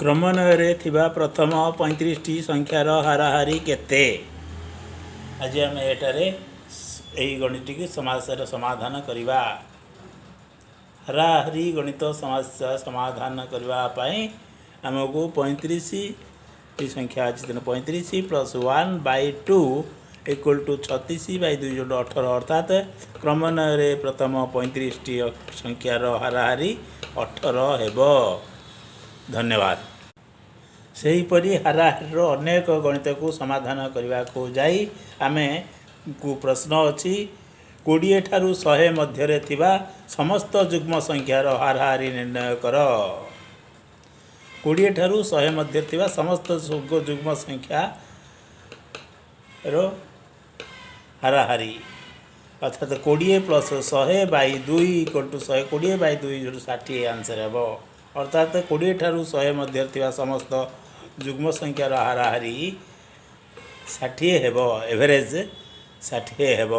क्रमान्वये थिबा प्रथम 35टी संख्यार हाराहारी केते। आज आम एटारे यही गणित की समस्या समाधान करवा। हाराहारी गणित समस्या समाधान करने आमको 35 संख्या अच्छी तेना 35 + 1/2 = 36/2 18 अर्थात क्रमान्वये प्रथम 35टी संख्यार हाराहारी 18 हेब। धन्यवाद। सेहीपरि हाराहारीर अनेक गणित को समाधान करने को जाई आमे को प्रश्न अच्छी 20 ठारू 100 मध्य थिबा समस्त जुग्म संख्यार हाराहारी निर्णय कर। 20 ठारू 100 मध्य थिबा समस्त जुग्म संख्या रो हाराहारी अर्थात 20 + 100/2 = 120/2 60 आंसर हेब। अर्थात 20 ठारू 100 मध्य थिबा समस्त जुग्म संख्यार हाराहारी 60 हेब। एवरेज 60 हेब।